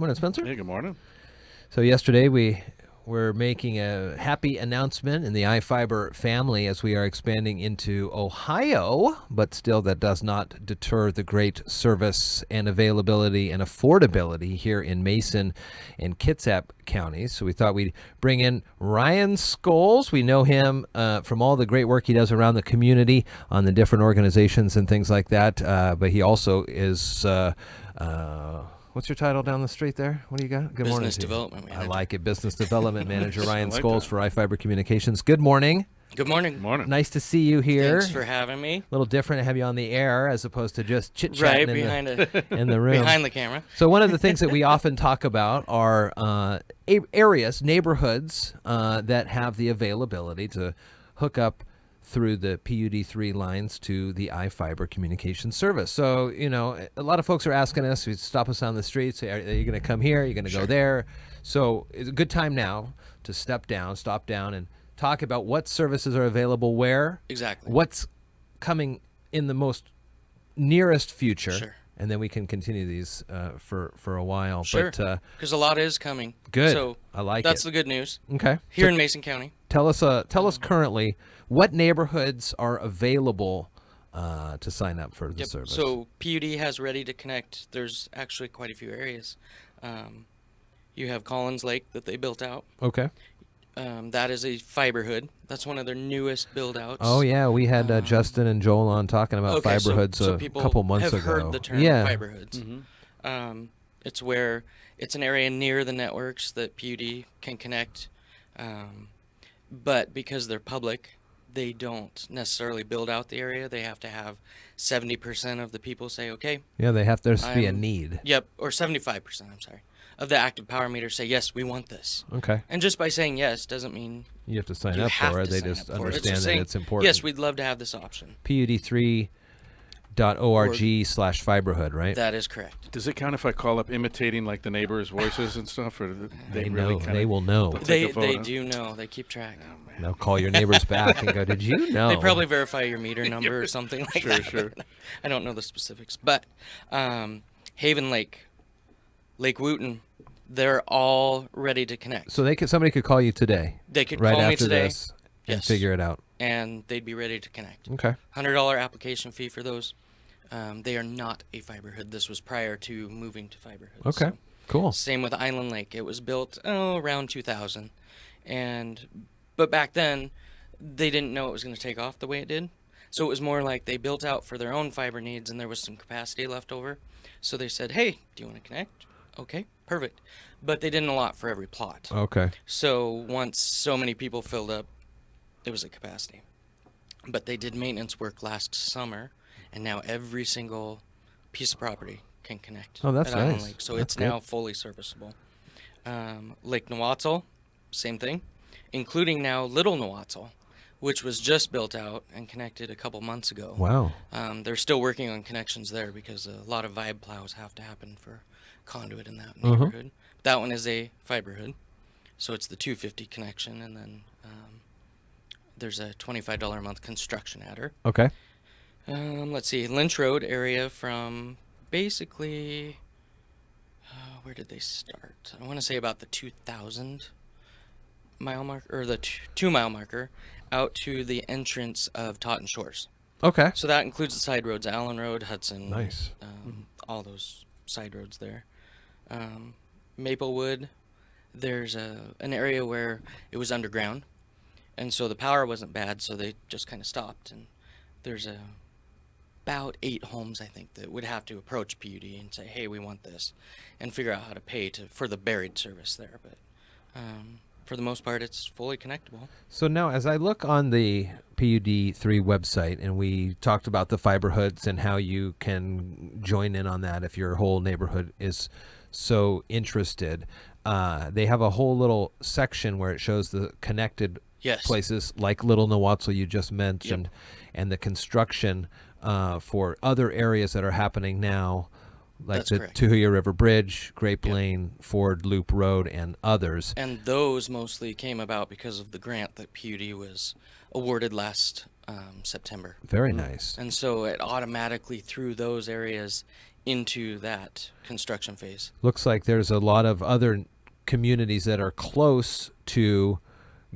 Morning, Spencer. Hey, good morning. So yesterday we were making a happy announcement in the iFiber family as we are expanding into Ohio, but still that does not deter the great service and availability and affordability here in Mason and Kitsap counties. So we thought we'd bring in Ryan Scholes. We know him from all the great work he does around the community on the different organizations and things like that, but he also is... what's your title down the street there? What do you got? Good morning. Business Development Manager. I like it. Business Development Manager Ryan like Scholes that. for iFiber Communications. Good morning. Good morning. Good morning. Nice to see you here. Thanks for having me. A little different to have you on the air as opposed to just Right chit-chatting behind in the room. behind the camera. So one of the things that we often talk about are areas, neighborhoods that have the availability to hook up through the PUD3 lines to the iFiber communication service. So, you know, a lot of folks are asking us, we stop us on the street, say, are you going to come here? Are you going to go there? So it's a good time now to stop down, and talk about what services are available where, Exactly. what's coming in the most nearest future. Sure. And then we can continue these for a while. Sure. But Because a lot is coming. good. So I like that's it. the good news. Okay. Here So in Mason County. tell us currently what neighborhoods are available to sign up for the service. So PUD has Ready to Connect. There's actually quite a few areas. You have Collins Lake that they built out. Okay. That is a fiberhood. That's one of their newest build-outs. Oh yeah, we had Justin and Joel on talking about fiberhoods so a people couple months have ago. heard the term yeah. fiberhoods. It's where it's an area near the networks that PUD can connect, but because they're public, they don't necessarily build out the area. They have to have 70% of the people say, okay. Yeah, there has to be a need. Yep, or 75%, I'm sorry, of the active power meter say, yes, we want this. Okay. And just by saying yes doesn't mean You have to sign you up have for it. to They sign just up for it. understand that saying, it's important. yes, we'd love to have this option. PUD3.org/fiberhood, right? That is correct. Does it count if I call up imitating like the neighbors' voices and stuff, or do they really know. kind They will know. They do know. They keep track. They'll call your neighbors back and go, "Did you know?" They probably verify your meter number or something like that. Sure. I don't know the specifics, but Haven Lake, Lake Wooten, they're all ready to connect. So somebody could call you today. They could right call me after today. this and Yes. figure it out. And they'd be ready to connect. Okay. $100 application fee for those. They are not a fiberhood. This was prior to moving to fiberhood. Okay. So, Cool. same with Island Lake. It was built around 2000, but back then they didn't know it was going to take off the way it did. So it was more like they built out for their own fiber needs, and there was some capacity left over. So they said, "Hey, do you want to connect?" Okay, perfect. But they didn't allot for every plot. Okay. So once so many people filled up, it was at capacity. But they did maintenance work last summer, and now every single piece of property can connect. Oh, that's at Island nice. Lake. So That's it's now fully serviceable. Lake Nawatzal, same thing, including now Little Nawatzal, which was just built out and connected a couple months ago. Wow. They're still working on connections there because a lot of vibe plows have to happen for conduit in that Uh-huh. neighborhood. That one is a fiberhood, so it's the 250 connection, and then there's a $25 a month construction adder. Okay. Let's see, Lynch Road area from basically, where did they start? I want to say about the 2,000 mile mark, or the 2 mile marker, out to the entrance of Totten Shores. Okay. So that includes the side roads, Allen Road, Hudson, Nice. all those side roads there. Maplewood, there's an area where it was underground, and so the power wasn't bad, so they just kind of stopped. And there's about 8 homes, I think, that would have to approach PUD and say, "Hey, we want this," and figure out how to pay for the buried service there. But for the most part, it's fully connectable. So now, as I look on the PUD3 website, and we talked about the fiber hoods and how you can join in on that if your whole neighborhood is so interested, they have a whole little section where it shows the connected Yes. places like Little Nawatzal you just mentioned, and the construction for other areas that are happening now, like That's the correct. Tuhuia River Bridge, Grape Lane, Ford Loop Road, and others. And those mostly came about because of the grant that PUD was awarded last September. Very nice. And so it automatically threw those areas into that construction phase. Looks like there's a lot of other communities that are close to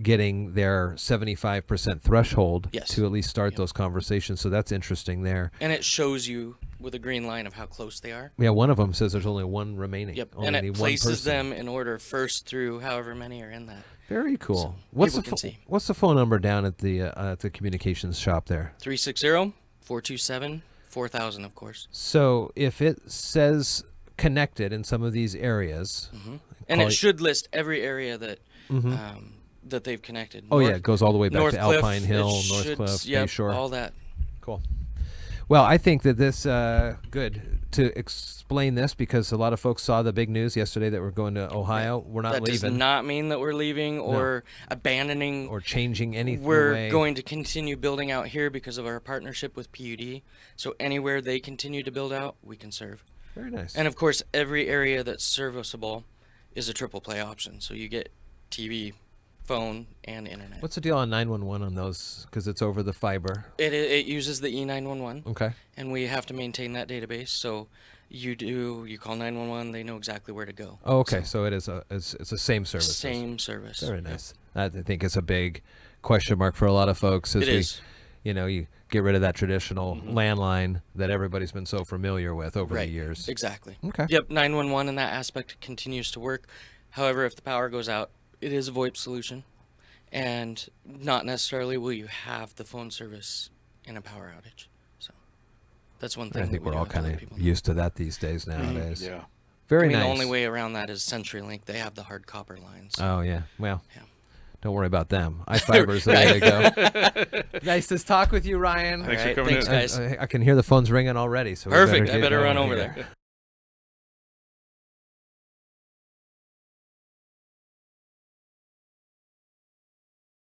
getting their 75% threshold Yes. to at least start Yep. those conversations. So that's interesting there. And it shows you with a green line of how close they are. Yeah, one of them says there's only one remaining. Yep. Only And need it one places person. them in order first through however many are in that. Very cool. So What's people can see. what's the phone number down at the communications shop there? 360-427-4000, of course. So if it says connected in some of these areas, And call it should list every area that that they've connected. oh yeah, it goes all the way back to Northcliffe, Alpine Hill, it should- Northcliffe, yep, Bayshore. all that. Cool. Well, I think that this good to explain this because a lot of folks saw the big news yesterday that we're going to Ohio. We're not That does leaving not mean that we're leaving or abandoning. or changing anything. We're away. going to continue building out here because of our partnership with PUD. So anywhere they continue to build out, we can serve. Very nice. And of course, every area that's serviceable is a triple play option. So you get TV, phone, and internet. What's the deal on 911 on those? Because it's over the fiber. It uses the E911, Okay. and we have to maintain that database. So you call 911, they know exactly where to go. Oh, okay. So it is it's the same service. Same service. Very Yep. nice. I think it's a big question mark for a lot of folks as It is. you get rid of that traditional landline that everybody's been so familiar with over Right. the years. Exactly. Okay. Yep, 911 in that aspect continues to work. However, if the power goes out, it is a VoIP solution, and not necessarily will you have the phone service in a power outage. So that's one thing. I think that we we're do all have to kind let of people know. used to that these days nowadays. Yeah. Very I mean, nice. the only way around that is CenturyLink. They have the hard copper lines. Oh yeah. Well, Yeah. don't worry about them. iFiber's the way to go. Nice to talk with you, Ryan. Thanks All right, for coming thanks, in. guys. I can hear the phones ringing already. So we Perfect. I get better going run over here. there.